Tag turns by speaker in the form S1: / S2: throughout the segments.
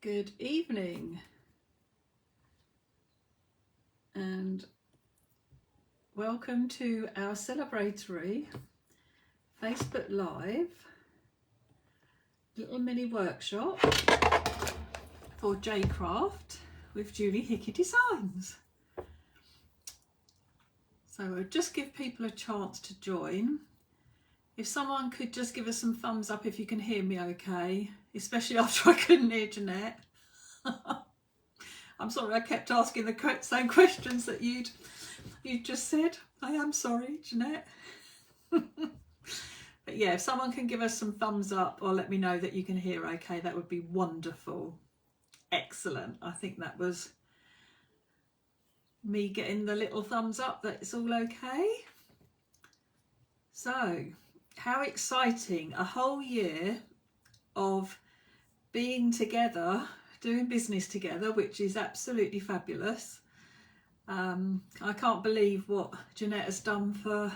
S1: Good evening and welcome to our celebratory Facebook Live little mini workshop for Jcraft with Julie Hickey Designs. So I'll just give people a chance to join. If someone could just give us some thumbs up if you can hear me okay, especially after I couldn't hear Jeanette. I'm sorry I kept asking the same questions that you'd just said. I am sorry, Jeanette. But yeah, if someone can give us some thumbs up or let me know that you can hear okay, that would be wonderful. Excellent. I think that was me getting the little thumbs up that it's all okay. So, how exciting, a whole year of being together, doing business together, which is absolutely fabulous. I can't believe what Jeanette has done for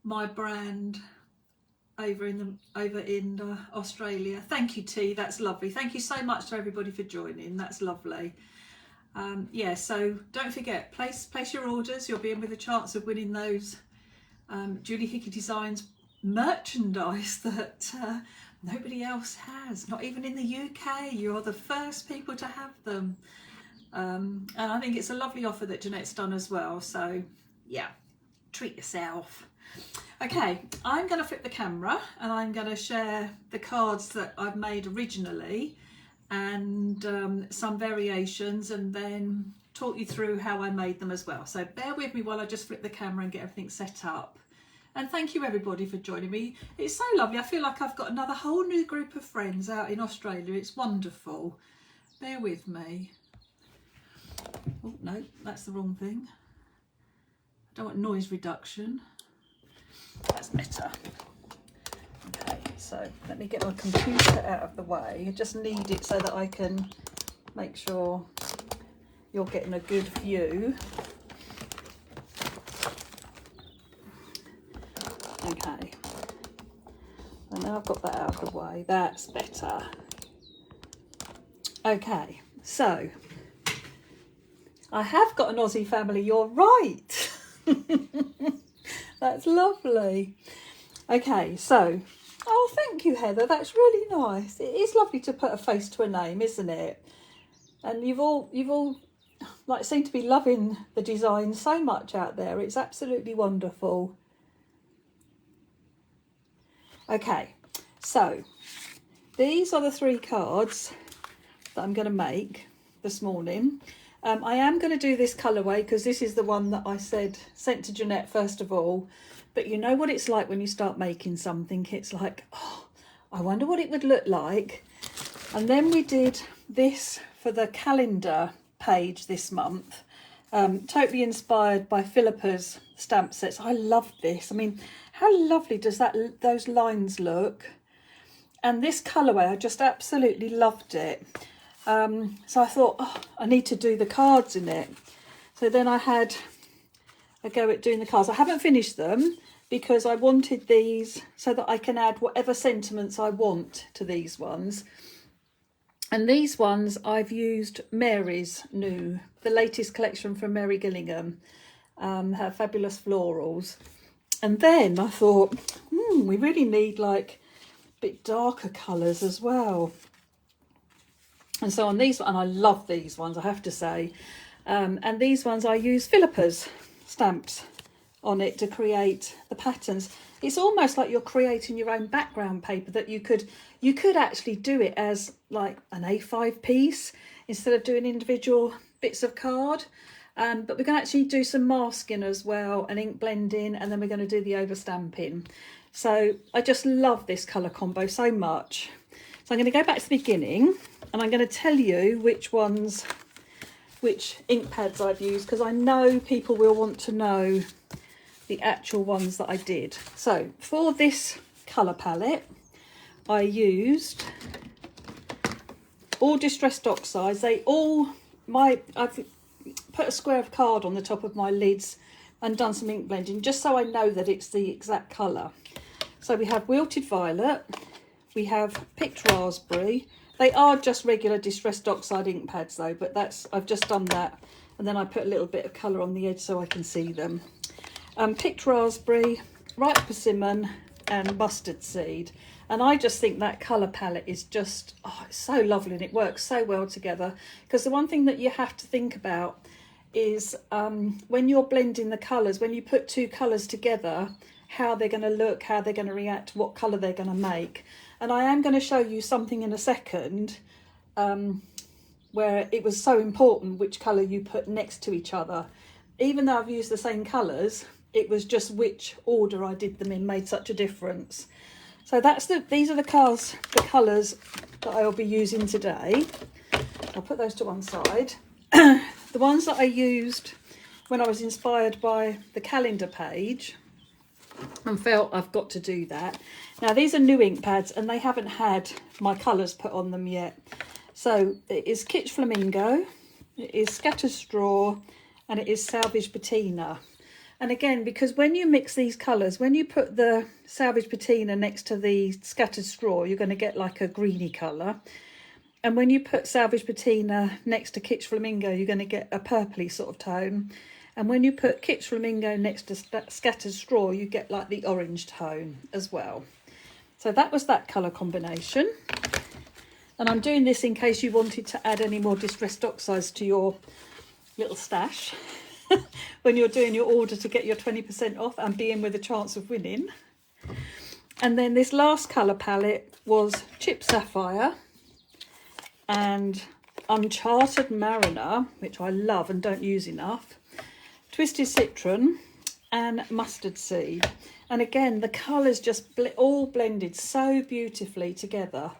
S1: my brand over in Australia. Thank you, T, that's lovely. Thank you so much to everybody for joining, that's lovely. Yeah, so don't forget, place your orders. You'll be in with a chance of winning those Julie Hickey Designs merchandise that nobody else has, not even in the UK. You're the first people to have them, and I think it's a lovely offer that Jeanette's done as well, so yeah, treat yourself. Okay, I'm going to flip the camera and I'm going to share the cards that I've made originally and some variations, and then talk you through how I made them as well. So bear with me while I just flip the camera and get everything set up. And thank you everybody for joining me. It's so lovely. I feel like I've got another whole new group of friends out in Australia. It's wonderful. Bear with me. Oh no, that's the wrong thing. I don't want noise reduction. That's better. Okay, so let me get my computer out of the way. I just need it so that I can make sure you're getting a good view. Okay, and now I've got that out of the way, that's better. Okay, so I have got an Aussie family, you're right. That's lovely. Okay, so, oh, thank you, Heather, that's really nice. It is lovely to put a face to a name, isn't it? And you've all like seem to be loving the design so much out there. It's absolutely wonderful. Okay, so these are the 3 cards that I'm going to make this morning. I am going to do this colourway because this is the one that I sent to Jeanette first of all. But you know what it's like when you start making something. It's like, oh, I wonder what it would look like. And then we did this for the calendar page this month. Totally inspired by Philippa's stamp sets. I love this. I mean, how lovely does those lines look? And this colourway, I just absolutely loved it. So I thought, oh, I need to do the cards in it. So then I had a go at doing the cards. I haven't finished them because I wanted these so that I can add whatever sentiments I want to these ones. And these ones I've used Mary's the latest collection from Mary Gillingham, her fabulous florals. And then I thought, we really need like a bit darker colours as well. And so on these, and I love these ones, I have to say. And these ones I use Philippa's stamps on it to create the patterns. It's almost like you're creating your own background paper that you could actually do it as like an A5 piece instead of doing individual bits of card. But we're going to actually do some masking as well and ink blending, and then we're going to do the overstamping. So I just love this colour combo so much. So I'm going to go back to the beginning and I'm going to tell you which ink pads I've used, because I know people will want to know the actual ones that I did. So for this colour palette, I used all distressed oxides. I've put a square of card on the top of my lids and done some ink blending just so I know that it's the exact colour. So we have wilted violet, we have picked raspberry, They are just regular distressed oxide ink pads though, but I've just done that, and then I put a little bit of colour on the edge so I can see them. Picked raspberry, ripe persimmon and mustard seed, and I just think that colour palette is just, oh, it's so lovely and it works so well together. Because the one thing that you have to think about is when you're blending the colours, when you put two colours together, how they're going to look, how they're going to react, what colour they're going to make. And I am going to show you something in a second where it was so important which colour you put next to each other. Even though I've used the same colours, it was just which order I did them in made such a difference. So these are the colours that I will be using today. I'll put those to one side. The ones that I used when I was inspired by the calendar page and felt I've got to do that. Now these are new ink pads and they haven't had my colours put on them yet. So it is Kitsch Flamingo, it is Scattered Straw, and it is Salvage Patina. And again, because when you mix these colours, when you put the Salvage Patina next to the Scattered Straw, you're going to get like a greeny colour. And when you put Salvage Patina next to Kitsch Flamingo, you're going to get a purpley sort of tone. And when you put Kitsch Flamingo next to Scattered Straw, you get like the orange tone as well. So that was that colour combination. And I'm doing this in case you wanted to add any more distressed oxides to your little stash when you're doing your order to get your 20% off and be in with a chance of winning. And then this last colour palette was Chip Sapphire and Uncharted Mariner, which I love and don't use enough, Twisted Citron and Mustard Seed. And again, the colours just all blended so beautifully together.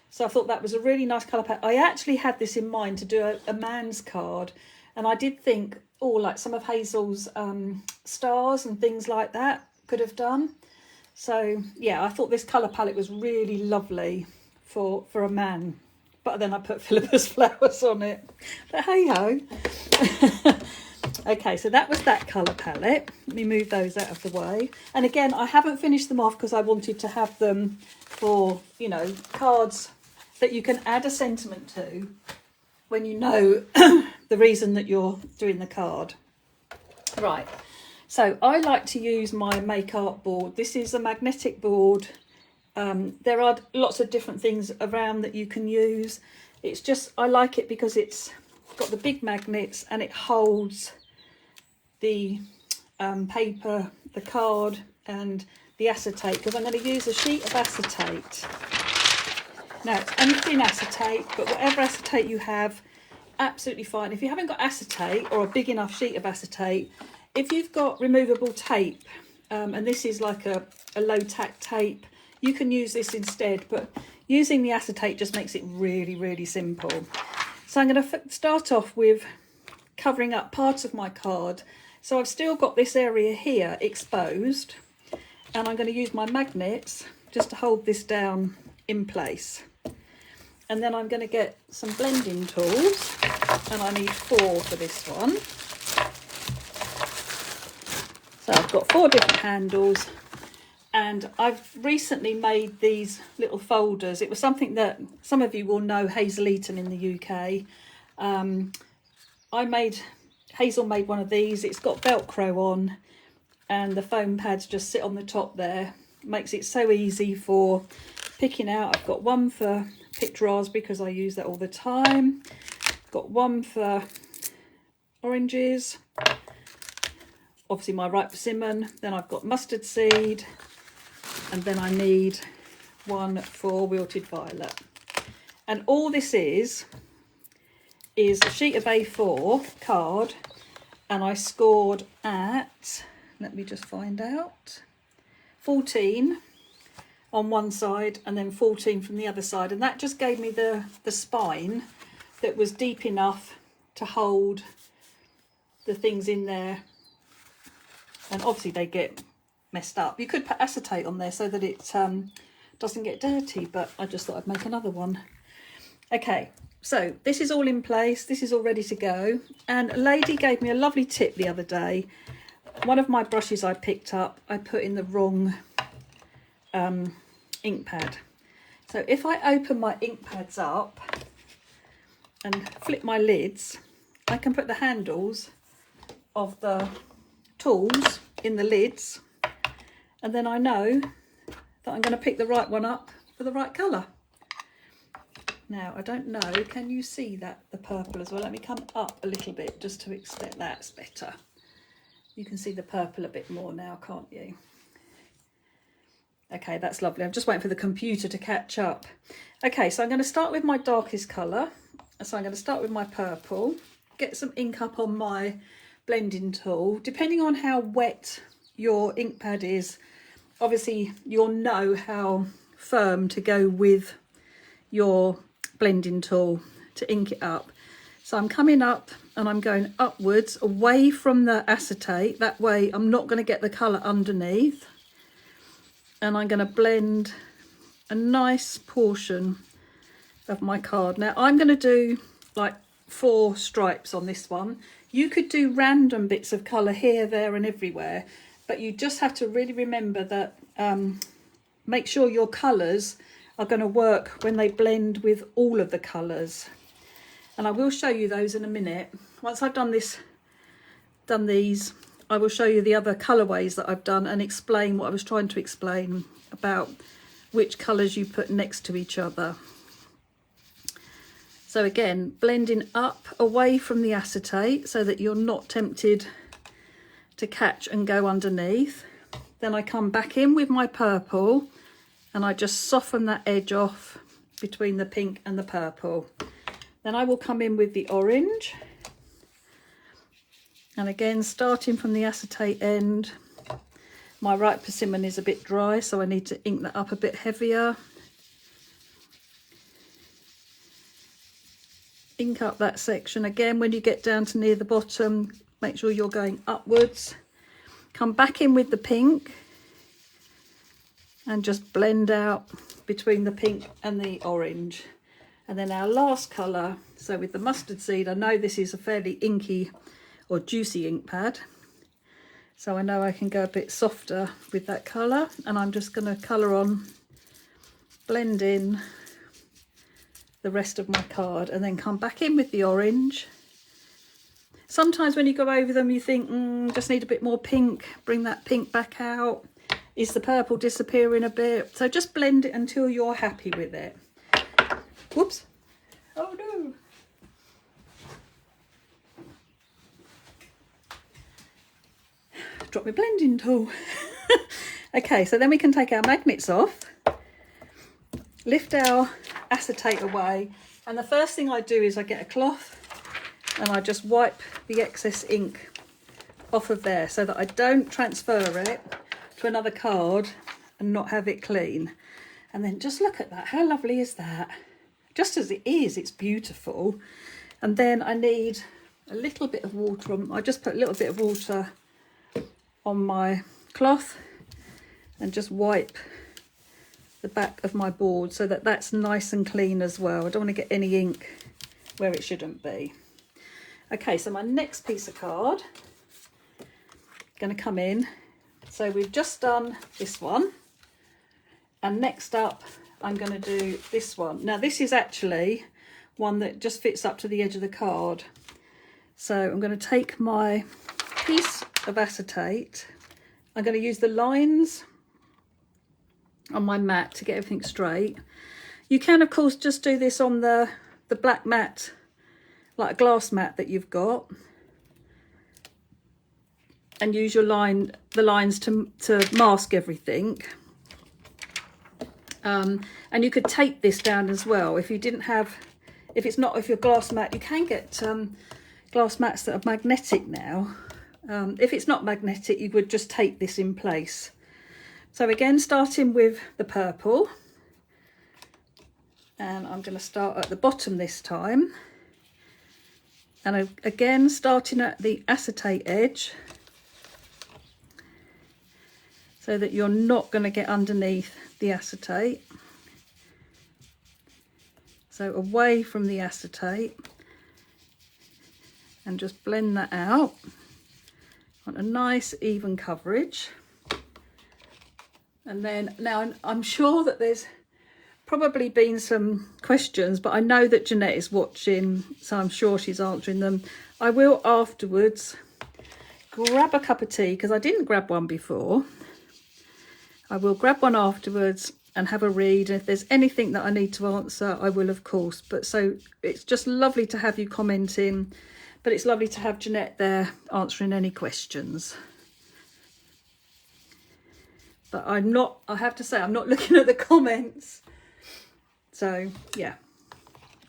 S1: So I thought that was a really nice colour palette. I actually had this in mind to do a man's card, and I did think, oh, like some of Hazel's stars and things like that could have done. So yeah, I thought this colour palette was really lovely for a man. But then I put Philippa's flowers on it. But hey ho. Okay, so that was that colour palette. Let me move those out of the way. And again, I haven't finished them off because I wanted to have them for, you know, cards that you can add a sentiment to when you know the reason that you're doing the card. Right, so I like to use my Make Art board. This is a magnetic board. There are lots of different things around that you can use. It's just, I like it because it's got the big magnets and it holds the paper, the card and the acetate, because I'm going to use a sheet of acetate. Now it's only thin acetate, but whatever acetate you have, absolutely fine. If you haven't got acetate or a big enough sheet of acetate, if you've got removable tape, and this is like a low tack tape, you can use this instead, but using the acetate just makes it really, really simple. So I'm going to start off with covering up parts of my card. So I've still got this area here exposed, and I'm going to use my magnets just to hold this down in place. And then I'm going to get some blending tools, and I need 4 for this one. So I've got 4 different handles, and I've recently made these little folders. It was something that some of you will know, Hazel Eaton in the UK. Hazel made one of these. It's got Velcro on and the foam pads just sit on the top there. Makes it so easy for picking out. I've got one for picked raspberry because I use that all the time. Got one for oranges. Obviously my ripe persimmon. Then I've got mustard seed. And then I need one for wilted violet. And all this is a sheet of A4 card, and I scored at, let me just find out, 14 on one side and then 14 from the other side, and that just gave me the spine that was deep enough to hold the things in there. And obviously they get messed up. You could put acetate on there so that it doesn't get dirty, but I just thought I'd make another one. Okay, so this is all in place, this is all ready to go, and a lady gave me a lovely tip the other day. One of my brushes I picked up, I put in the wrong ink pad. So if I open my ink pads up and flip my lids, I can put the handles of the tools in the lids, and then I know that I'm going to pick the right one up for the right colour. Now, I don't know, can you see that, the purple as well? Let me come up a little bit just to extend, that's better. You can see the purple a bit more now, can't you? Okay, that's lovely. I'm just waiting for the computer to catch up. Okay, so I'm going to start with my darkest colour. So I'm going to start with my purple, get some ink up on my blending tool. Depending on how wet your ink pad is, obviously you'll know how firm to go with your blending tool to ink it up. So I'm coming up and I'm going upwards away from the acetate. That way I'm not going to get the colour underneath. And I'm going to blend a nice portion of my card. Now I'm going to do like 4 stripes on this one. You could do random bits of colour here, there and everywhere, but you just have to really remember that make sure your colours are going to work when they blend with all of the colours. And I will show you those in a minute. Once I've done these, I will show you the other colourways that I've done and explain what I was trying to explain about which colours you put next to each other. So again, blending up away from the acetate so that you're not tempted to catch and go underneath. Then I come back in with my purple and I just soften that edge off between the pink and the purple. Then I will come in with the orange. And again, starting from the acetate end, my right persimmon is a bit dry, so I need to ink that up a bit heavier. Ink up that section. Again, when you get down to near the bottom, make sure you're going upwards. Come back in with the pink and just blend out between the pink and the orange. And then our last colour, so with the mustard seed, I know this is a fairly inky or juicy ink pad, so I know I can go a bit softer with that colour, and I'm just going to colour on, blend in the rest of my card, and then come back in with the orange. Sometimes when you go over them you think, just need a bit more pink, bring that pink back out. Is the purple disappearing a bit? So just blend it until you're happy with it. Whoops. Oh no. Drop my blending tool. Okay, so then we can take our magnets off, lift our acetate away, and the first thing I do is I get a cloth and I just wipe the excess ink off of there so that I don't transfer it to another card and not have it clean. And then just look at that, how lovely is that? Just as it is, it's beautiful. And then I need a little bit of water on, I just put a little bit of water on my cloth and just wipe the back of my board so that that's nice and clean as well. I don't want to get any ink where it shouldn't be. Okay, so my next piece of card, going to come in. So we've just done this one, and next up I'm going to do this one. Now this is actually one that just fits up to the edge of the card. So I'm going to take my piece of acetate. I'm going to use the lines on my mat to get everything straight. You can of course just do this on the black mat, like a glass mat that you've got, and use your the lines to mask everything. And you could tape this down as well if you didn't have, if your glass mat, you can get glass mats that are magnetic now. If it's not magnetic, you would just tape this in place. So again, starting with the purple, and I'm going to start at the bottom this time, and again starting at the acetate edge so that you're not going to get underneath the acetate. So away from the acetate, and just blend that out on a nice even coverage. And then now I'm sure that there's probably been some questions, but I know that Jeanette is watching, so I'm sure she's answering them. I will afterwards grab a cup of tea, because I didn't grab one before. I will grab one afterwards and have a read, and if there's anything that I need to answer, I will, of course. But so it's just lovely to have you commenting, but it's lovely to have Jeanette there answering any questions. But I'm not, I have to say, I'm not looking at the comments. So yeah,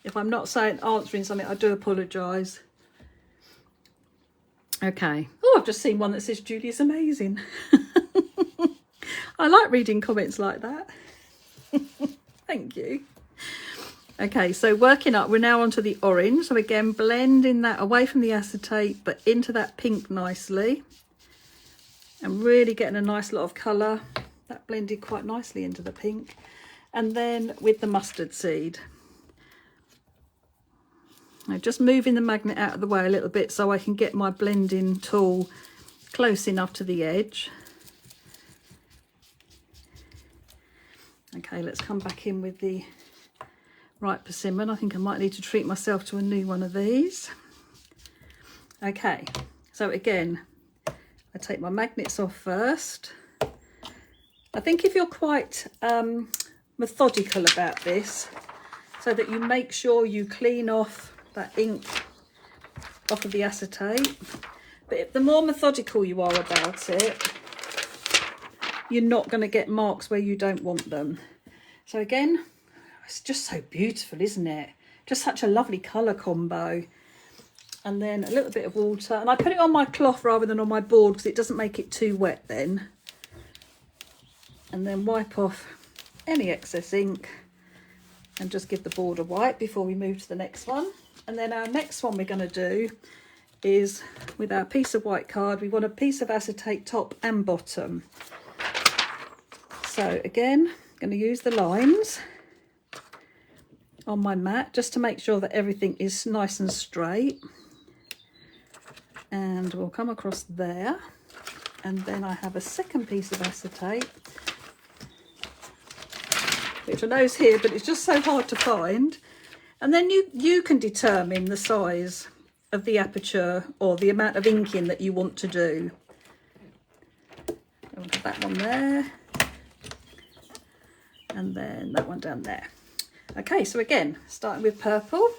S1: if I'm not answering something, I do apologise. Okay. Oh, I've just seen one that says Julie is amazing. I like reading comments like that. Thank you. Okay, so working up, we're now onto the orange. So again, blending that away from the acetate, but into that pink nicely. And really getting a nice lot of colour. That blended quite nicely into the pink. And then with the mustard seed. Now just moving the magnet out of the way a little bit so I can get my blending tool close enough to the edge. Okay, let's come back in with the right persimmon. I think I might need to treat myself to a new one of these. Okay, so again, I take my magnets off first. I think if you're quite methodical about this, so that you make sure you clean off that ink off of the acetate, but if the more methodical you are about it, you're not going to get marks where you don't want them. So again, it's just so beautiful, isn't it? Just such a lovely colour combo. And then a little bit of water, and I put it on my cloth rather than on my board because it doesn't make it too wet then. And then wipe off any excess ink and just give the board a wipe before we move to the next one. And then our next one we're going to do is with our piece of white card. We want a piece of acetate top and bottom. So again, I'm going to use the lines on my mat just to make sure that everything is nice and straight. And we'll come across there. And then I have a second piece of acetate, which I know is here, but it's just so hard to find. And then you can determine the size of the aperture or the amount of inking that you want to do. I'll put that one there. And then that one down there. Okay, so again, starting with purple.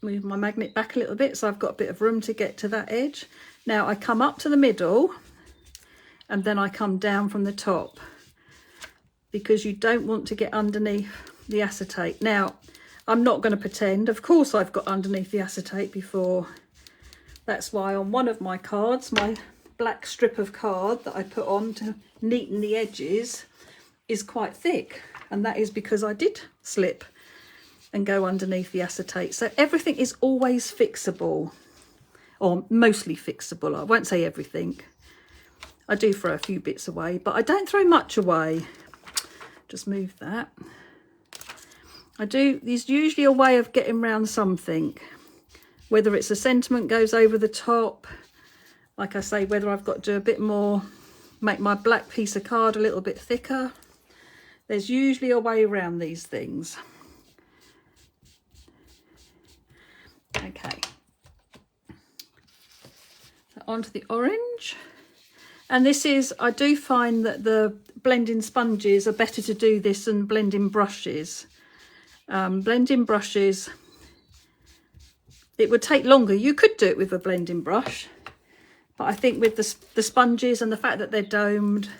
S1: Move my magnet back a little bit so I've got a bit of room to get to that edge. Now I come up to the middle and then I come down from the top, because you don't want to get underneath the acetate. Now, I'm not going to pretend, of course I've got underneath the acetate before. That's why on one of my cards, my black strip of card that I put on to neaten the edges is quite thick, and that is because I did slip and go underneath the acetate. So everything is always fixable, or mostly fixable. I won't say everything. I do throw a few bits away, but I don't throw much away. Just move that. There's usually a way of getting around something, whether it's a sentiment goes over the top, like I say, whether I've got to do a bit more, make my black piece of card a little bit thicker. There's usually a way around these things. Okay, so onto the orange. And this is, I do find that the blending sponges are better to do this than blending brushes. Blending brushes, it would take longer. You could do it with a blending brush, but I think with the sponges and the fact that they're domed,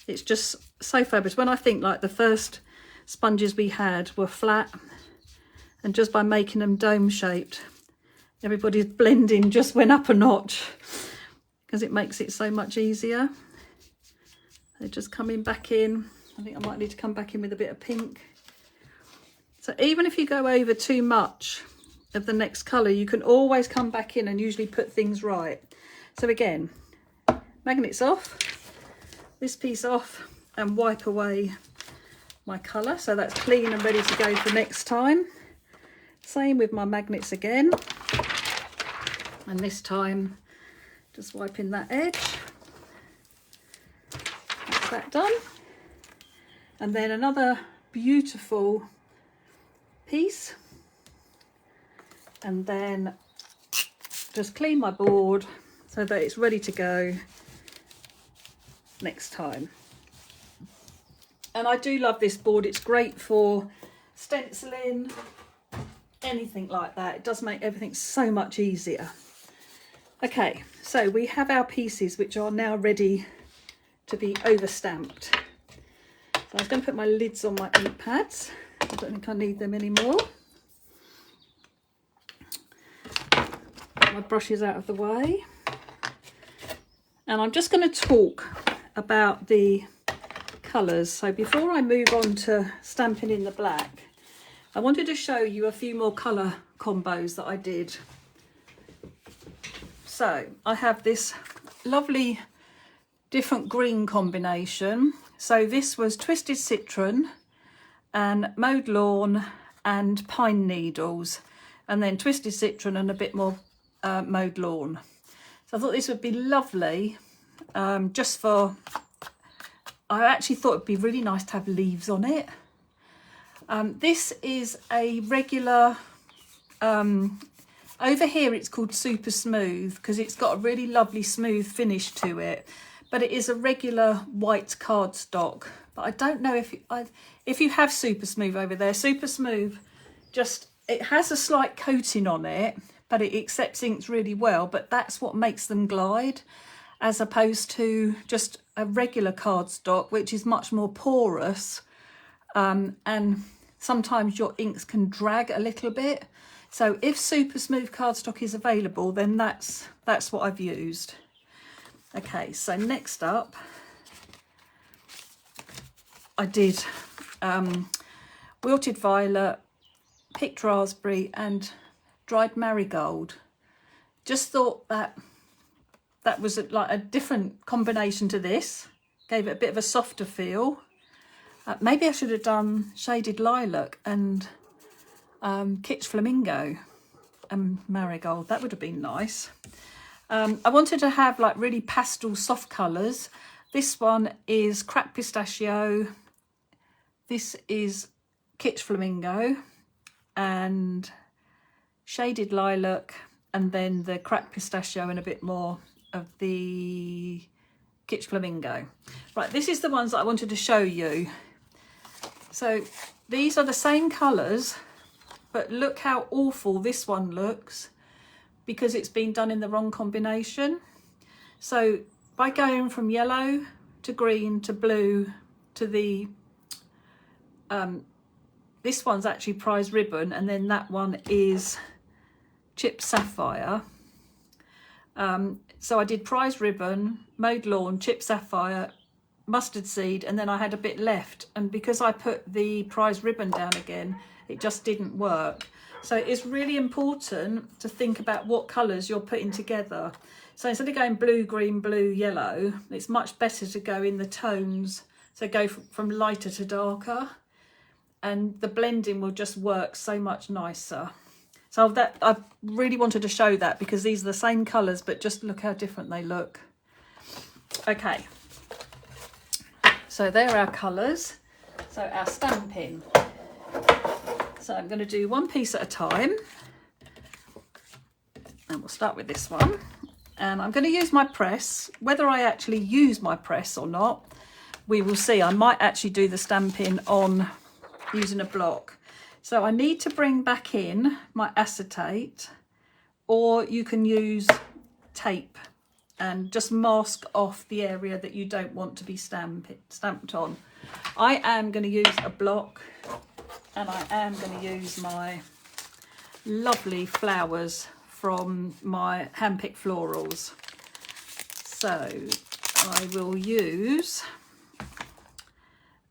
S1: it's just so fabulous. When I think like the first sponges we had were flat, and just by making them dome shaped, everybody's blending just went up a notch, because it makes it so much easier. They're just coming back in. I think I might need to come back in with a bit of pink. So even if you go over too much of the next colour, you can always come back in and usually put things right. So again, magnets off, this piece off, and wipe away my colour. So that's clean and ready to go for next time. Same with my magnets again. And this time, just wiping that edge. That's that done. And then another beautiful piece, and then just clean my board so that it's ready to go next time. And I do love this board. It's great for stenciling, anything like that. It does make everything so much easier. Okay, so we have our pieces which are now ready to be over stamped. So I was going to put my lids on my ink pads. I don't think I need them anymore. Get my brushes out of the way. And I'm just going to talk about the colours. So before I move on to stamping in the black, I wanted to show you a few more colour combos that I did. So I have this lovely different green combination. So this was Twisted Citron and Mowed Lawn and Pine Needles, and then Twisted Citron and a bit more Mowed Lawn. So I thought this would be lovely, just for, I actually thought it'd be really nice to have leaves on it. This is a regular, over here it's called Super Smooth because it's got a really lovely smooth finish to it. But it is a regular white cardstock. But I don't know if you have Super Smooth over there. Super Smooth, just, it has a slight coating on it, but it accepts inks really well. But that's what makes them glide, as opposed to just a regular cardstock, which is much more porous. And sometimes your inks can drag a little bit. So if Super Smooth cardstock is available, then that's what I've used. Okay, so next up, I did Wilted Violet, Picked Raspberry and Dried Marigold. Just thought that was like a different combination to this. Gave it a bit of a softer feel. Maybe I should have done Shaded Lilac and Kitsch Flamingo and Marigold. That would have been nice. I wanted to have like really pastel soft colours. This one is Cracked Pistachio. This is Kitsch Flamingo and Shaded Lilac, and then the Cracked Pistachio and a bit more of the Kitsch Flamingo. Right, this is the ones that I wanted to show you. So these are the same colours, but look how awful this one looks, because it's been done in the wrong combination. So by going from yellow to green to blue to the, this one's actually Prize Ribbon, and then that one is Chipped Sapphire. So I did Prize Ribbon, Mowed Lawn, Chipped Sapphire, Mustard Seed, and then I had a bit left. And because I put the Prize Ribbon down again, it just didn't work. So it's really important to think about what colours you're putting together. So instead of going blue, green, blue, yellow, it's much better to go in the tones. So go from lighter to darker, and the blending will just work so much nicer. So that, I really wanted to show that because these are the same colours, but just look how different they look. Okay, so there are our colours. So our stamping. So I'm going to do one piece at a time, and we'll start with this one. And I'm going to use my press. Whether I actually use my press or not, we will see. I might actually do the stamping on using a block. So I need to bring back in my acetate, or you can use tape and just mask off the area that you don't want to be stamped on. I am going to use a block, and I am going to use my lovely flowers from my handpicked florals. So I will use,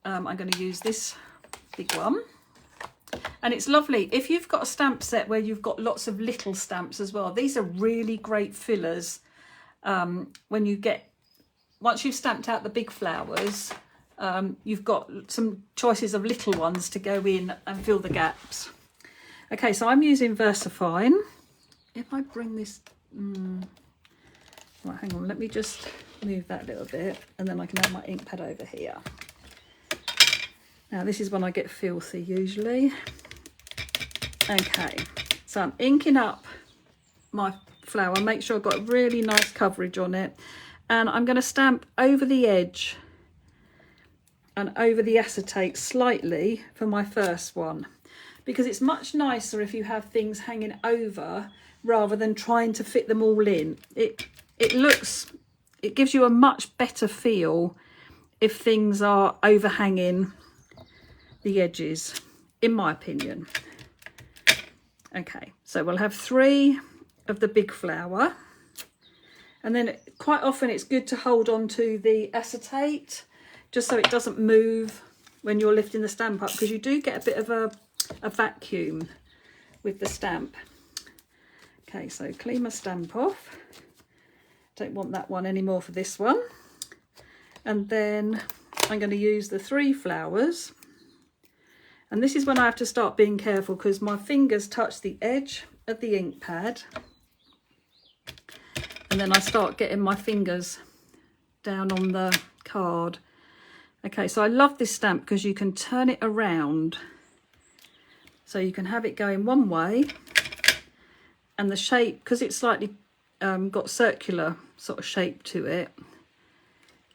S1: I'm going to use this big one. And it's lovely if you've got a stamp set where you've got lots of little stamps as well. These are really great fillers. When you get, once you've stamped out the big flowers, you've got some choices of little ones to go in and fill the gaps. Okay, so I'm using VersaFine. If I bring this, right, hang on, let me just move that a little bit, and then I can have my ink pad over here. Now this is when I get filthy usually. Okay, so I'm inking up my flower, make sure I've got really nice coverage on it, and I'm going to stamp over the edge and over the acetate slightly for my first one, because it's much nicer if you have things hanging over rather than trying to fit them all in. It gives you a much better feel if things are overhanging the edges, in my opinion. Okay, so we'll have 3 of the big flower, and then quite often it's good to hold on to the acetate just so it doesn't move when you're lifting the stamp up, because you do get a bit of a vacuum with the stamp. Okay, so clean my stamp off. Don't want that one anymore for this one. And then I'm going to use the 3 flowers. And this is when I have to start being careful, because my fingers touch the edge of the ink pad. And then I start getting my fingers down on the card. Okay, so I love this stamp because you can turn it around. So you can have it going one way, and the shape, because it's slightly got circular sort of shape to it,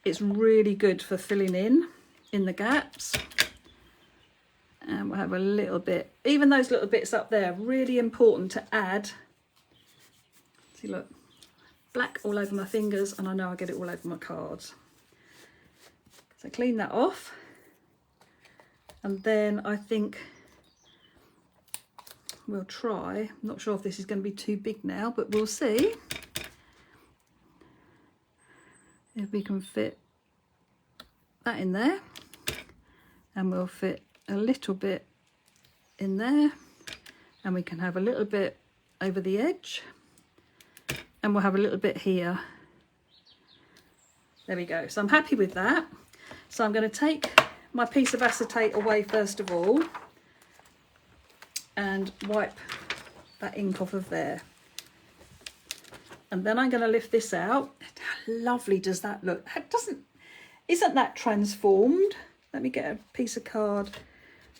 S1: it's really good for filling in the gaps. And we'll have a little bit, even those little bits up there, really important to add. See, look, black all over my fingers, and I know I get it all over my cards. So clean that off, and then I think we'll try, I'm not sure if this is going to be too big now, but we'll see if we can fit that in there, and we'll fit a little bit in there, and we can have a little bit over the edge, and we'll have a little bit here. There we go. So I'm happy with that. So I'm going to take my piece of acetate away first of all and wipe that ink off of there. And then I'm going to lift this out. How lovely does that look? Isn't that transformed? Let me get a piece of card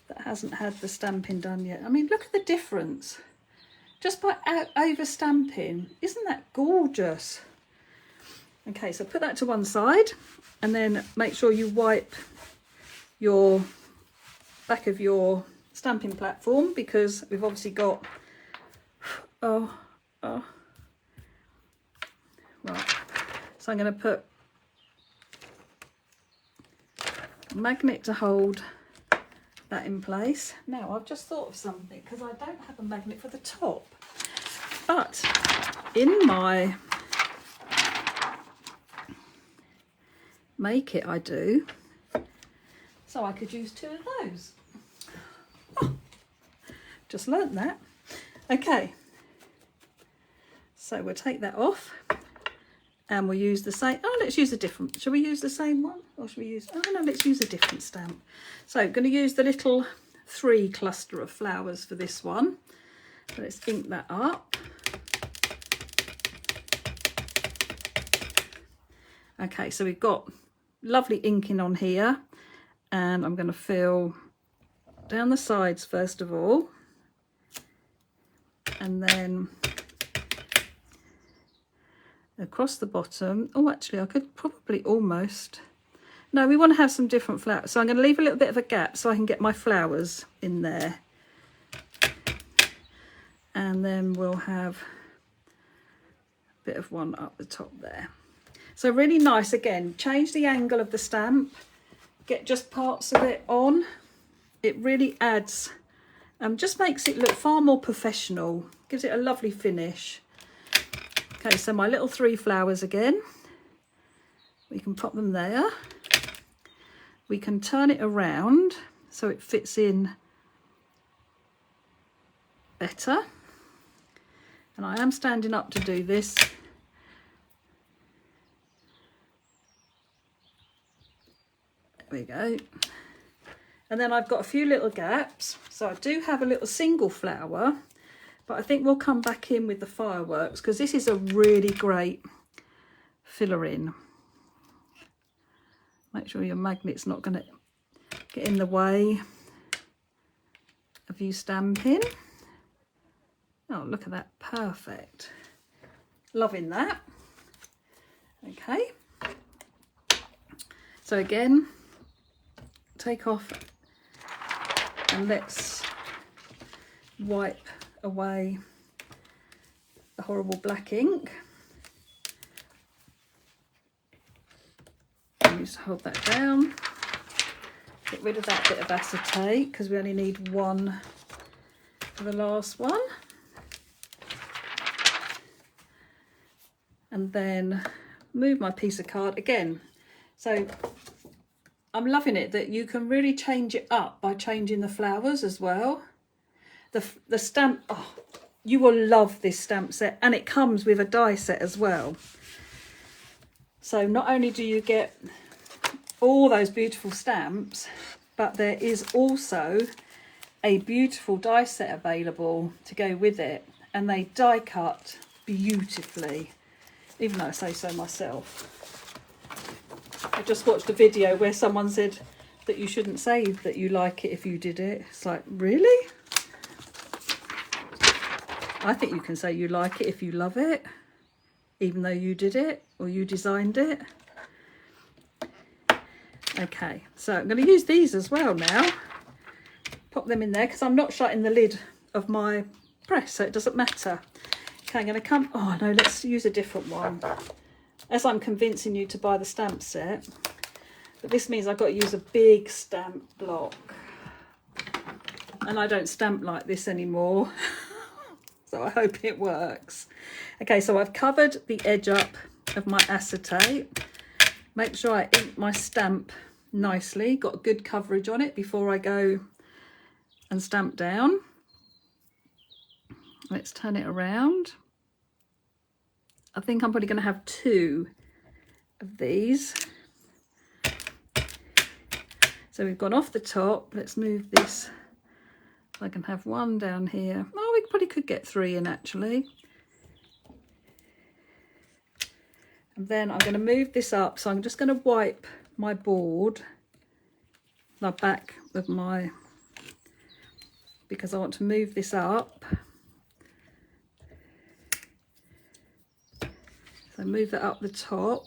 S1: that hasn't had the stamping done yet. I mean, look at the difference. Just by over stamping. Isn't that gorgeous? Okay, so put that to one side, and then make sure you wipe your back of your stamping platform, because we've obviously got right. So I'm going to put a magnet to hold that in place. Now I've just thought of something, because I don't have a magnet for the top, but in my make it I do, so I could use 2 of those. Oh, just learnt that. Okay, so we'll take that off, and we'll use the same, let's use a different, shall we use the same one, or should we use, no, let's use a different stamp. So I'm going to use the little 3 cluster of flowers for this one. So let's ink that up. Okay, so we've got lovely inking on here, and I'm going to fill down the sides first of all, and then across the bottom. Oh, actually I could probably almost, no, we want to have some different flowers, so I'm going to leave a little bit of a gap so I can get my flowers in there, and then we'll have a bit of one up the top there. So really nice. Again, change the angle of the stamp, get just parts of it on. It really adds, just makes it look far more professional, gives it a lovely finish. Okay, so my little 3 flowers again, we can pop them there. We can turn it around so it fits in better. And I am standing up to do this. There we go. And then I've got a few little gaps. So I do have a little single flower, but I think we'll come back in with the fireworks, because this is a really great filler in. Make sure your magnet's not going to get in the way of you stamping. Oh, look at that, perfect. Loving that. Okay, so again, take off and let's wipe away the horrible black ink. And just hold that down. Get rid of that bit of acetate because we only need one for the last one. And then move my piece of card again. So I'm loving it that you can really change it up by changing the flowers as well. The stamp, oh, you will love this stamp set, and it comes with a die set as well. So not only do you get all those beautiful stamps, but there is also a beautiful die set available to go with it, and they die cut beautifully, even though I say so myself. I just watched a video where someone said that you shouldn't say that you like it if you did it. It's like, really? I think you can say you like it if you love it, even though you did it or you designed it. Okay, so I'm going to use these as well now. Pop them in there because I'm not shutting the lid of my press, so it doesn't matter. Okay, I'm going to come, oh no, let's use a different one. As I'm convincing you to buy the stamp set, but this means I've got to use a big stamp block. And I don't stamp like this anymore. So I hope it works. Okay, so I've covered the edge up of my acetate. Make sure I ink my stamp nicely, got good coverage on it before I go and stamp down. Let's turn it around. I think I'm probably going to have 2 of these. So we've gone off the top. Let's move this. I can have 1 down here. Oh, we probably could get 3 in actually. And then I'm going to move this up. So I'm just going to wipe my board, the back of my, because I want to move this up. So move that up the top.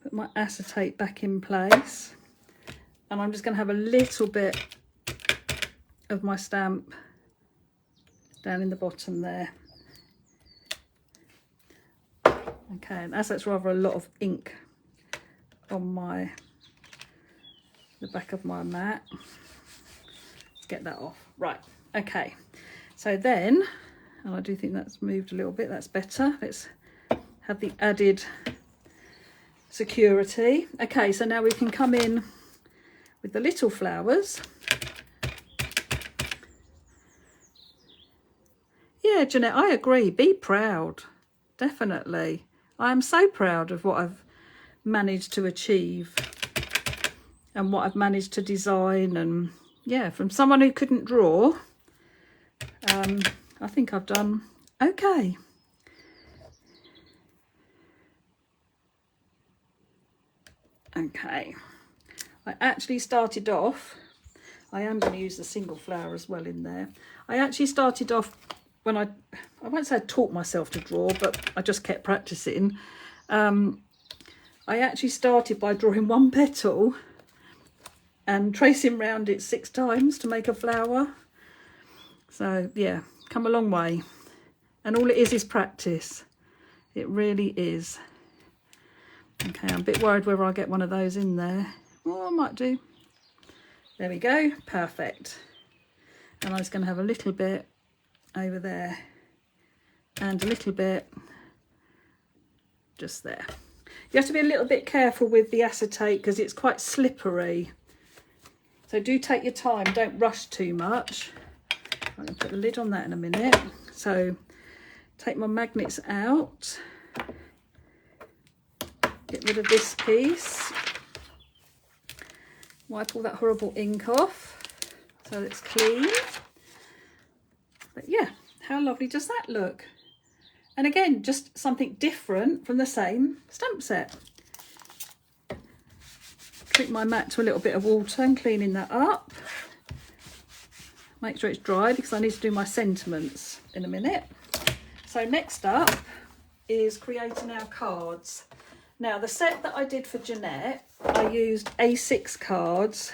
S1: Put my acetate back in place. And I'm just going to have a little bit of my stamp down in the bottom there. Okay, and as that's rather a lot of ink on the back of my mat, let's get that off. Right, okay. So then, and I do think that's moved a little bit, that's better. Let's have the added security. Okay, so now we can come in with the little flowers. Yeah, Jeanette, I agree. Be proud. Definitely. I am so proud of what I've managed to achieve and what I've managed to design. And yeah, from someone who couldn't draw, I think I've done okay. Okay. I actually started off, I am going to use the single flower as well in there. I actually started off when I won't say I taught myself to draw, but I just kept practicing. I actually started by drawing 1 petal and tracing round it 6 times to make a flower. So yeah, come a long way. And all it is practice. It really is. Okay, I'm a bit worried whether I'll get one of those in there. Well, I might do. There we go, perfect. And I'm just going to have a little bit over there and a little bit just there. You have to be a little bit careful with the acetate because it's quite slippery. So do take your time, don't rush too much. I'm going to put the lid on that in a minute. So take my magnets out. Get rid of this piece. Wipe all that horrible ink off so it's clean. But yeah, how lovely does that look? And again, just something different from the same stamp set. treat my mat to a little bit of water and cleaning that up. Make sure it's dry because I need to do my sentiments in a minute. So next up is creating our cards. Now the set that I did for Jeanette, I used A6 cards,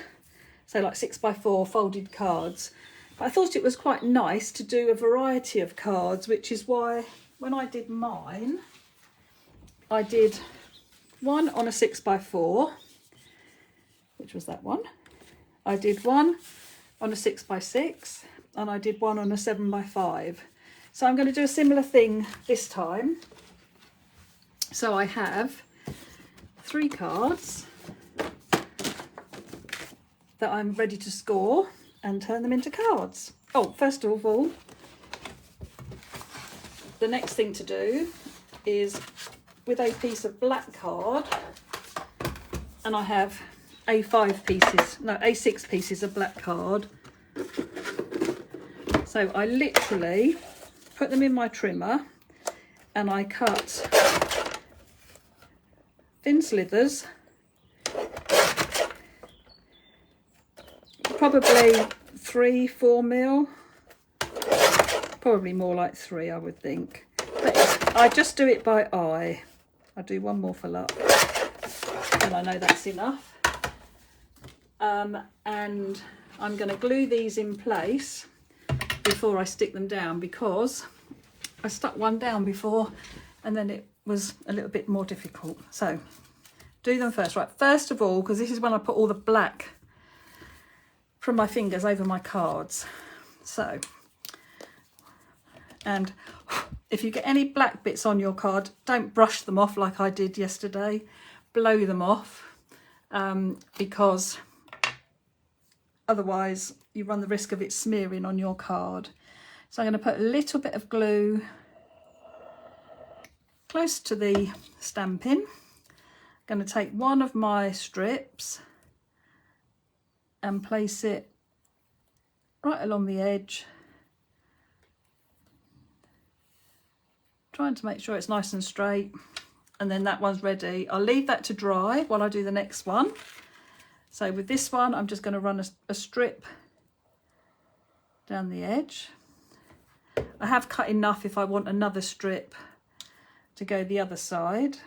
S1: so like 6x4 folded cards. But I thought it was quite nice to do a variety of cards, which is why when I did mine, I did one on a 6x4, which was that one. I did one on a 6x6 and I did one on a 7x5. So I'm going to do a similar thing this time. So I have 3 cards that I'm ready to score and turn them into cards. Oh, first of all, the next thing to do is with a piece of black card, and I have A6 pieces of black card. So I literally put them in my trimmer and I cut thin slithers, probably 3-4 mil, probably more like 3 I would think, but I just do it by eye. I do one more for luck and I know that's enough. And I'm going to glue these in place before I stick them down, because I stuck one down before and then it was a little bit more difficult. So do them first. Right, first of all, because this is when I put all the black from my fingers over my cards. So, and if you get any black bits on your card, don't brush them off like I did yesterday. Blow them off, because otherwise you run the risk of it smearing on your card. So I'm going to put a little bit of glue close to the stamping. I'm going to take one of my strips and place it right along the edge, trying to make sure it's nice and straight, and then that one's ready. I'll leave that to dry while I do the next one. So with this one, I'm just going to run a strip down the edge. I have cut enough if I want another strip to go the other side,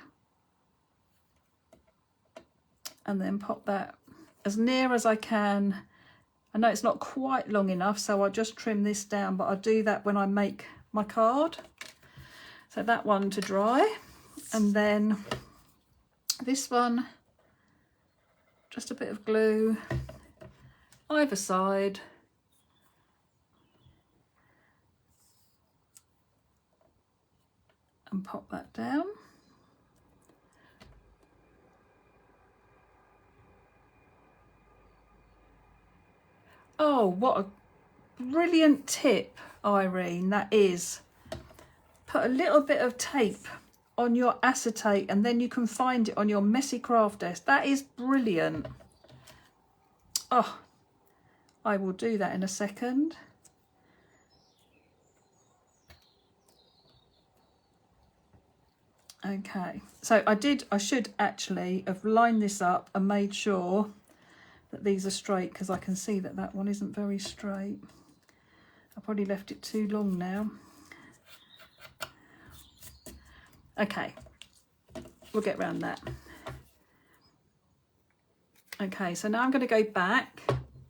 S1: and then pop that as near as I can. I know it's not quite long enough, so I'll just trim this down, but I'll do that when I make my card. So that one to dry, and then this one, just a bit of glue either side, and pop that down. Oh, what a brilliant tip, Irene, that is. Put a little bit of tape on your acetate and then you can find it on your messy craft desk. That is brilliant. Oh, I will do that in a second. Okay, so I should actually have lined this up and made sure that these are straight, because I can see that that one isn't very straight. I probably left it too long now. Okay, we'll get around that. Okay, so now I'm going to go back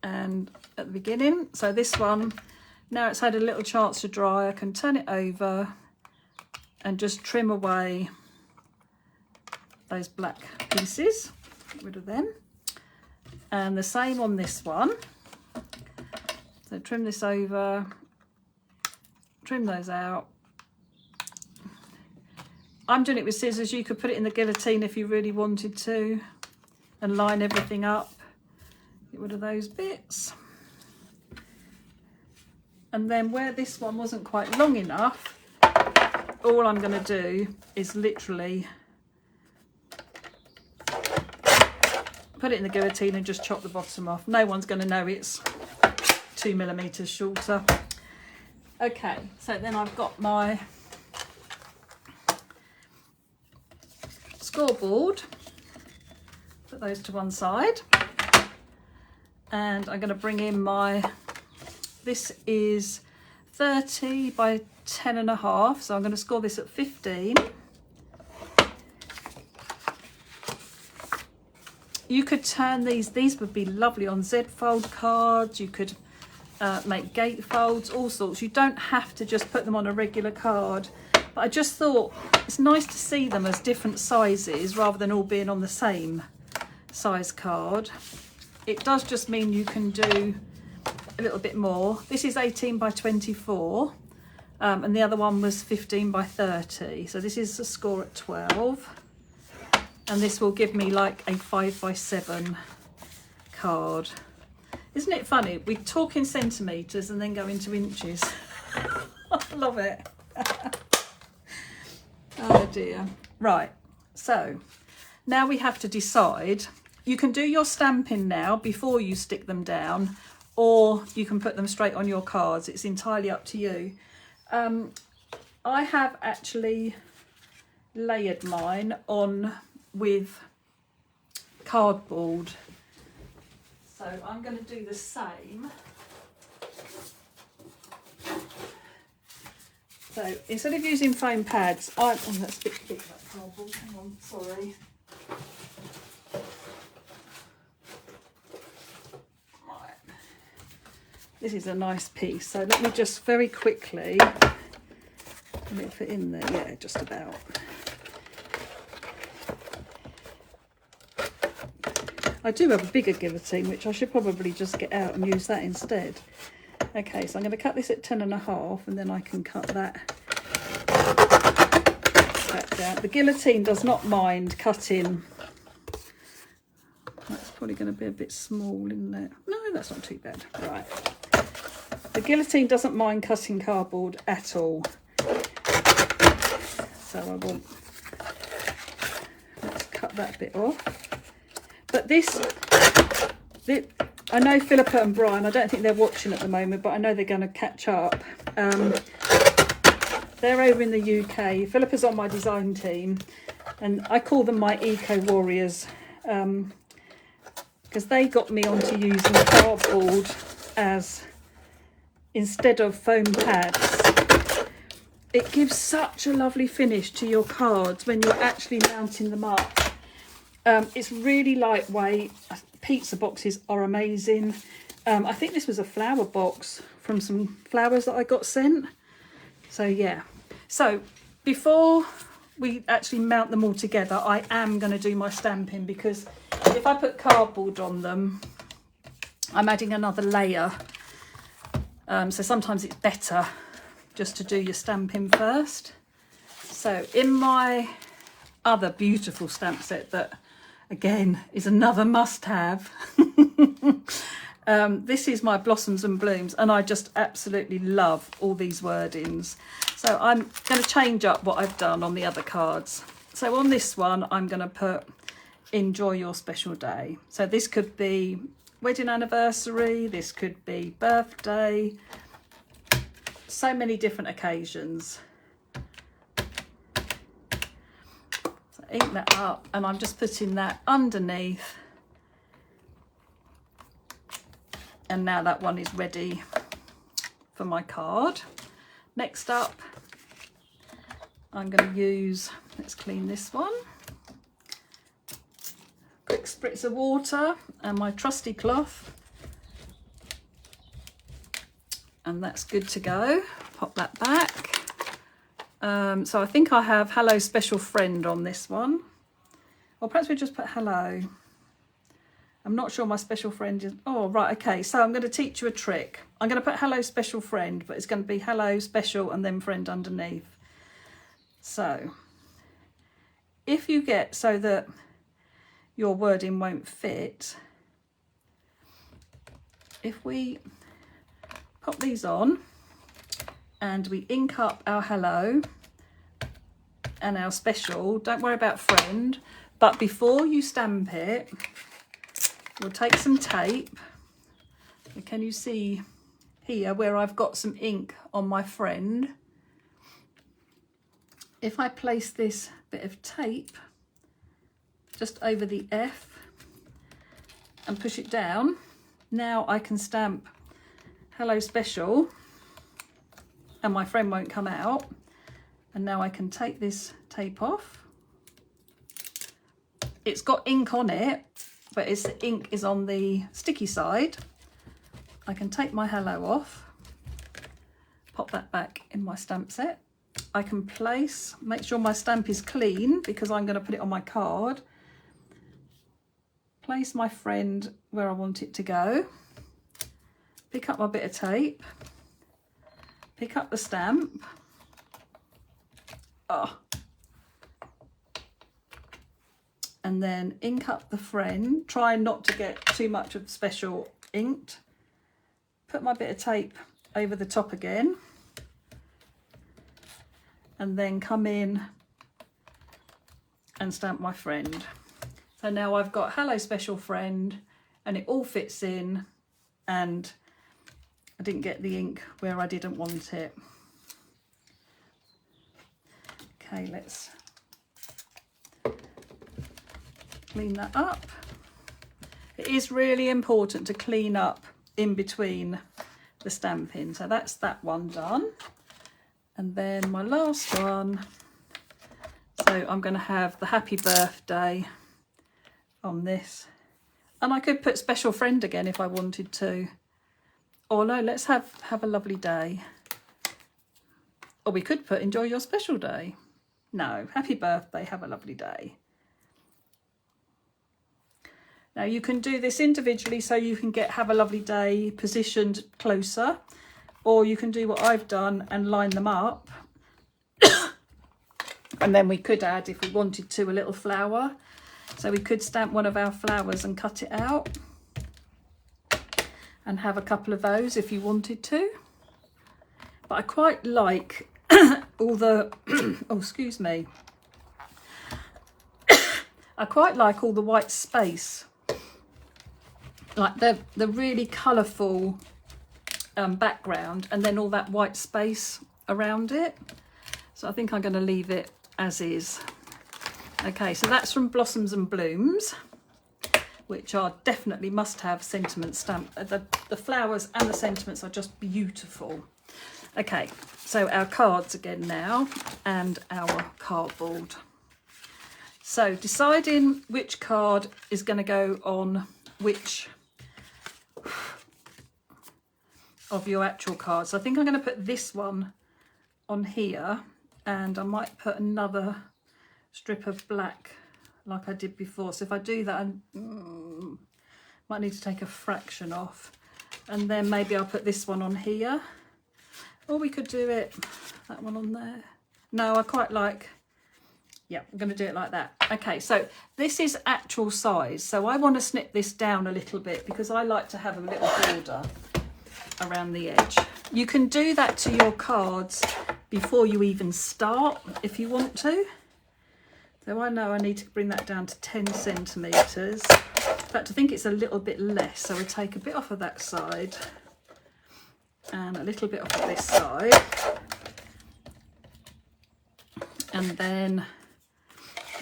S1: and at the beginning, so this one, now it's had a little chance to dry, I can turn it over and just trim away those black pieces, get rid of them. And the same on this one. So trim this over, trim those out. I'm doing it with scissors. You could put it in the guillotine if you really wanted to, and line everything up. Get rid of those bits. And then where this one wasn't quite long enough, all I'm going to do is literally put it in the guillotine and just chop the bottom off. No one's going to know it's 2 millimeters shorter. Okay, so then I've got my scoreboard. Put those to one side. And I'm going to bring in my, this is 30 by 10.5, so I'm going to score this at 15. You could turn these would be lovely on Z-fold cards. You could make gate folds, all sorts. You don't have to just put them on a regular card, but I just thought it's nice to see them as different sizes rather than all being on the same size card. It does just mean you can do a little bit more. This is 18 by 24 and the other one was 15 by 30, so this is a score at 12, and this will give me like a 5 by 7 card. Isn't it funny? We talk in centimetres and then go into inches. I love it. Oh dear. Right, so now we have to decide. You can do your stamping now before you stick them down, or you can put them straight on your cards. It's entirely up to you. I have actually layered mine on with cardboard. So I'm going to do the same. So instead of using foam pads, oh, that's a bit big, that cardboard. Hang on, sorry. Right. This is a nice piece. So let me just very quickly, can it fit in there? Yeah, just about. I do have a bigger guillotine, which I should probably just get out and use that instead. Okay, so I'm going to cut this at 10.5, and then I can cut that down. The guillotine does not mind cutting. That's probably going to be a bit small, isn't it? No, that's not too bad. Right. The guillotine doesn't mind cutting cardboard at all. So let's cut that bit off. But I know Philippa and Brian, I don't think they're watching at the moment, but I know they're going to catch up. They're over in the UK. Philippa's on my design team, and I call them my eco warriors, because they got me onto using cardboard as instead of foam pads. It gives such a lovely finish to your cards when you're actually mounting them up. It's really lightweight. Pizza boxes are amazing. I think this was a flower box from some flowers that I got sent. So yeah. So before we actually mount them all together, I am going to do my stamping, because if I put cardboard on them, I'm adding another layer. So sometimes it's better just to do your stamping first. So in my other beautiful stamp set that again is another must-have, this is my Blossoms and Blooms, and I just absolutely love all these wordings. So I'm going to change up what I've done on the other cards. So on this one I'm going to put enjoy your special day. So this could be wedding anniversary, this could be birthday, so many different occasions. Ink that up, and I'm just putting that underneath, and now that one is ready for my card. Next up I'm going to use, let's clean this one, quick spritz of water and my trusty cloth, and that's good to go. Pop that back. So I think I have hello special friend on this one, or perhaps we just put hello. I'm not sure my special friend is, oh right, okay, so I'm going to teach you a trick. I'm going to put hello special friend, but it's going to be hello special and then friend underneath. So if you get so that your wording won't fit, if we pop these on and we ink up our hello and our special, don't worry about friend, but before you stamp it, we'll take some tape. Can you see here where I've got some ink on my friend? If I place this bit of tape just over the F, and push it down, now I can stamp Hello Special and my friend won't come out. And now I can take this tape off. It's got ink on it, but its ink is on the sticky side. I can take my hello off, pop that back in my stamp set. I can make sure my stamp is clean because I'm going to put it on my card. Place my friend where I want it to go. Pick up my bit of tape. Pick up the stamp. And then ink up the friend. Try not to get too much of Special inked. Put my bit of tape over the top again. And then come in and stamp my friend. So now I've got Hello Special Friend and it all fits in, and I didn't get the ink where I didn't want it. Okay, let's clean that up. It is really important to clean up in between the stamping. So that's that one done. And then my last one. So I'm going to have the happy birthday on this. And I could put Special Friend again if I wanted to. Or no, let's have a lovely day. Or we could put enjoy your special day. No, happy birthday, have a lovely day. Now you can do this individually so you can get have a lovely day positioned closer, or you can do what I've done and line them up. And then we could add, if we wanted to, a little flower. So we could stamp one of our flowers and cut it out and have a couple of those if you wanted to. But I quite like all the, oh, excuse me. I quite like all the white space, like the really colourful background and then all that white space around it. So I think I'm going to leave it as is. Okay, so that's from Blossoms and Blooms, which are definitely must-have sentiment stamp. The flowers and the sentiments are just beautiful. Okay, so our cards again now, and our cardboard. So deciding which card is going to go on which of your actual cards. So I think I'm going to put this one on here, and I might put another strip of black like I did before. So if I do that, I might need to take a fraction off, and then maybe I'll put this one on here, or we could do it that one on there. No, I quite like, yeah, I'm going to do it like that. Okay, so this is actual size, so I want to snip this down a little bit because I like to have a little border around the edge. You can do that to your cards before you even start if you want to. So I know I need to bring that down to 10 centimetres. In fact, I think it's a little bit less. So we take a bit off of that side and a little bit off of this side. And then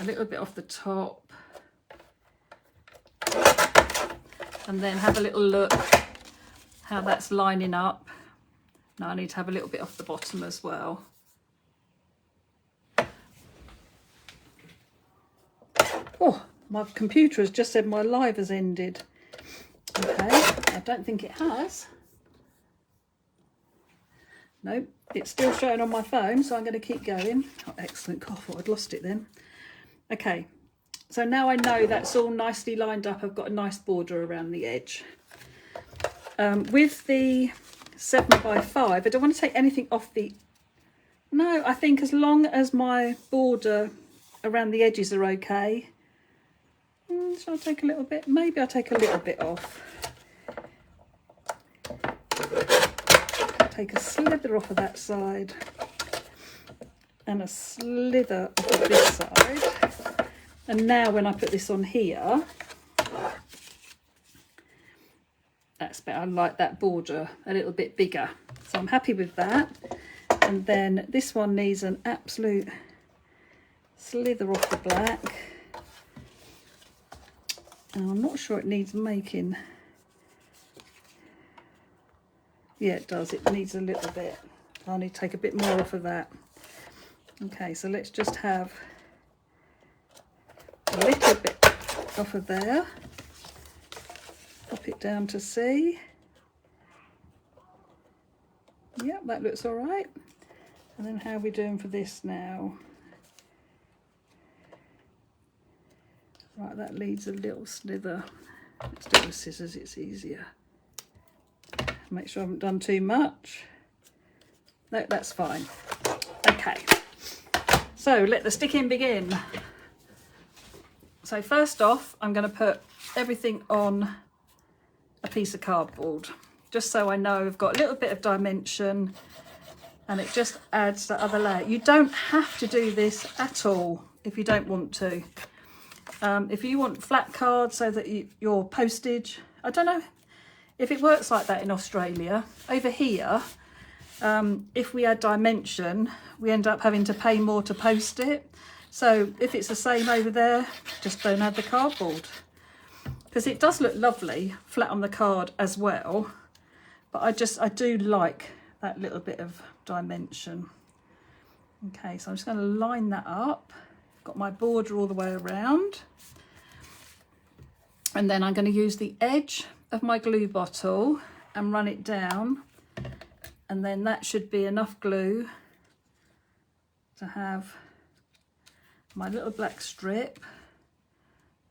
S1: a little bit off the top. And then have a little look how that's lining up. Now I need to have a little bit off the bottom as well. Oh, my computer has just said my live has ended. Okay, I don't think it has. No, it's still showing on my phone, so I'm going to keep going. Oh, excellent. God, I thought I'd lost it then. Okay, so now I know that's all nicely lined up. I've got a nice border around the edge. With the 7x5, I don't want to take anything off the... No, I think as long as my border around the edges are okay. Shall I take a little bit? Maybe I'll take a little bit off. Take a slither off of that side and a slither off of this side. And now when I put this on here, that's better. I like that border a little bit bigger. So I'm happy with that. And then this one needs an absolute slither off the black. And I'm not sure it needs making. Yeah, it does. It needs a little bit. I'll need to take a bit more off of that. Okay, so let's just have a little bit off of there. Pop it down to C. Yep, that looks all right. And then how are we doing for this now? Right, that leaves a little slither. Let's do it with scissors, it's easier. Make sure I haven't done too much. No, that's fine. Okay, so let the sticking begin. So first off, I'm going to put everything on a piece of cardboard, just so I know I've got a little bit of dimension, and it just adds that other layer. You don't have to do this at all if you don't want to. If you want flat cards so that your postage, I don't know if it works like that in Australia. Over here, if we add dimension, we end up having to pay more to post it. So if it's the same over there, just don't add the cardboard. Because it does look lovely flat on the card as well. But I do like that little bit of dimension. Okay, so I'm just going to line that up. Got my border all the way around. And then I'm going to use the edge of my glue bottle and run it down. And then that should be enough glue to have my little black strip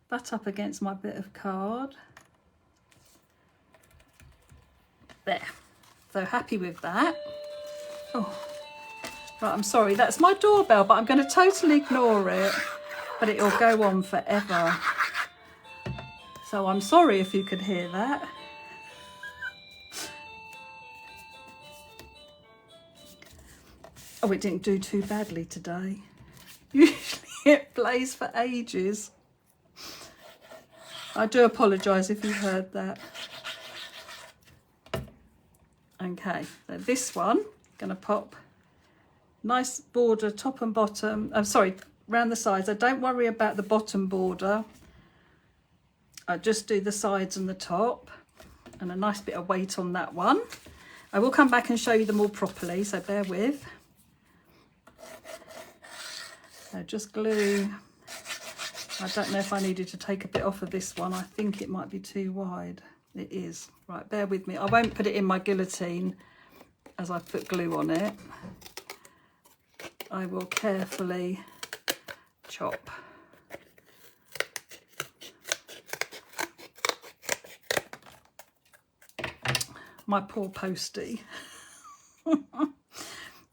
S1: butt up against my bit of card. There. So happy with that. Oh, right, I'm sorry, that's my doorbell, but I'm going to totally ignore it. But it'll go on forever. So I'm sorry if you could hear that. Oh, it didn't do too badly today. Usually it plays for ages. I do apologise if you heard that. Okay, so this one, going to pop nice border top and bottom. I'm sorry, around the sides. I don't worry about the bottom border. I just do the sides and the top, and a nice bit of weight on that one. I will come back and show you them all properly, so bear with. So just glue. I don't know if I needed to take a bit off of this one. I think it might be too wide. It is. Right, bear with me. I won't put it in my guillotine as I put glue on it. I will carefully chop. My poor postie.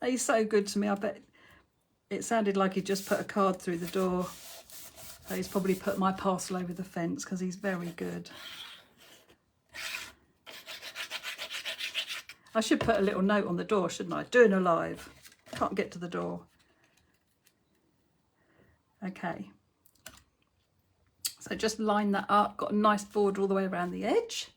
S1: He's so good to me. I bet it sounded like he just put a card through the door. So he's probably put my parcel over the fence because he's very good. I should put a little note on the door, shouldn't I? Doing a live. Can't get to the door. Okay. So just line that up. Got a nice border all the way around the edge.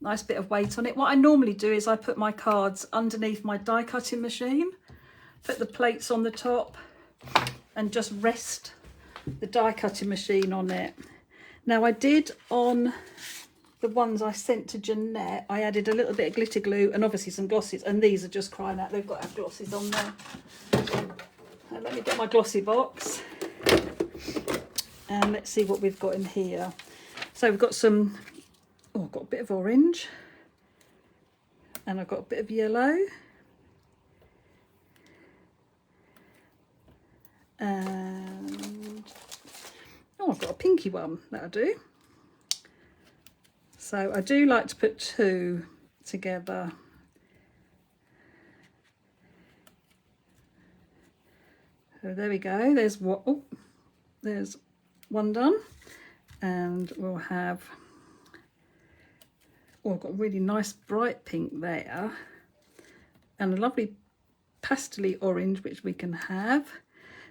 S1: Nice bit of weight on it. What I normally do is I put my cards underneath my die cutting machine, put the plates on the top, and just rest the die cutting machine on it. Now I did on the ones I sent to Jeanette, I added a little bit of glitter glue and obviously some glosses, and these are just crying out, they've got to have glosses on there. Now let me get my glossy box and let's see what we've got in here. So we've got some, oh, I've got a bit of orange and I've got a bit of yellow and oh, I've got a pinky one, that'll do. So I do like to put two together. So there we go, there's what, oh, there's one done, and we'll have, oh, I've got a really nice bright pink there and a lovely pastel-y orange which we can have.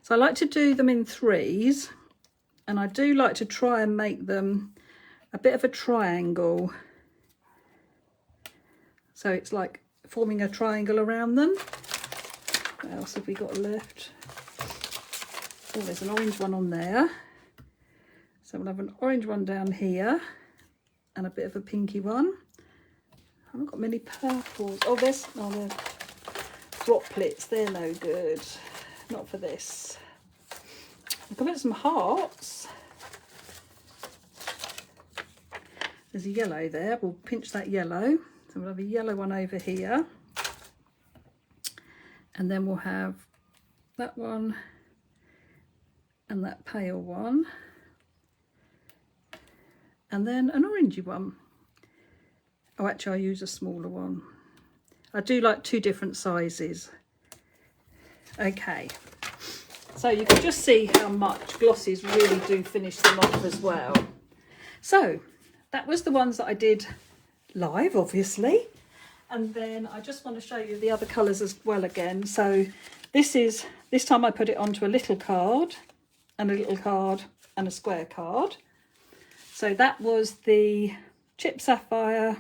S1: So I like to do them in threes, and I do like to try and make them a bit of a triangle. So it's like forming a triangle around them. What else have we got left? Oh, there's an orange one on there. So So we'll have an orange one down here and a bit of a pinky one. I haven't got many purples. Oh, there's droplets. They're no good. Not for this. I can put some hearts. There's a yellow there. We'll pinch that yellow. So we'll have a yellow one over here. And then we'll have that one and that pale one. And then an orangey one. Oh, actually I'll use a smaller one. I do like 2 different sizes. Okay. So you can just see how much glosses really do finish them off as well. So that was the ones that I did live, obviously. And then I just want to show you the other colours as well again. So this time I put it onto a little card and a little card and a square card. So that was the Chip Sapphire,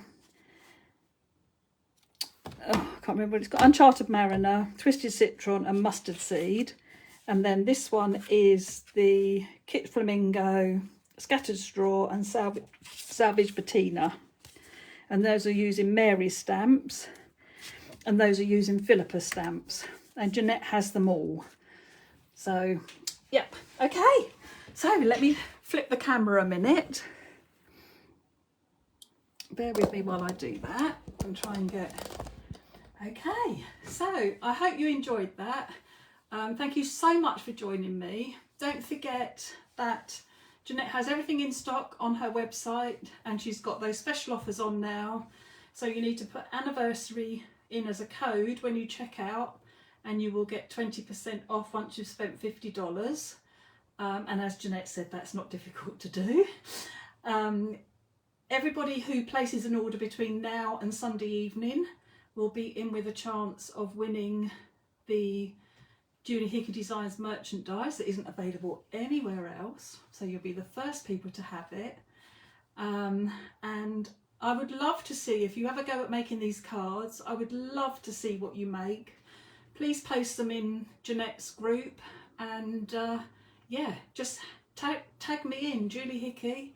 S1: oh, I can't remember what it's called, Uncharted Mariner, Twisted Citron and Mustard Seed. And then this one is the Kit Flamingo, Scattered Straw and Salvage Patina. And those are using Mary stamps. And those are using Philippa stamps. And Jeanette has them all. So, yep. Okay. So let me flip the camera a minute. Bear with me while I do that and try and get... Okay. So I hope you enjoyed that. Thank you so much for joining me. Don't forget that Jeanette has everything in stock on her website and she's got those special offers on now. So you need to put anniversary in as a code when you check out and you will get 20% off once you've spent $50. And as Jeanette said, that's not difficult to do. Everybody who places an order between now and Sunday evening will be in with a chance of winning the Julie Hickey Designs merchandise that isn't available anywhere else. So you'll be the first people to have it. And I would love to see, if you ever go at making these cards, I would love to see what you make. Please post them in Jeanette's group and yeah, just tag me in, Julie Hickey,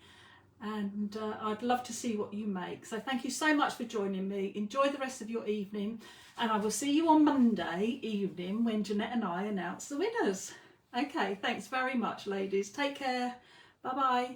S1: and I'd love to see what you make. So thank you so much for joining me. Enjoy the rest of your evening and I will see you on Monday evening when Jeanette and I announce the winners. Okay, thanks very much, ladies. Take care. Bye-bye.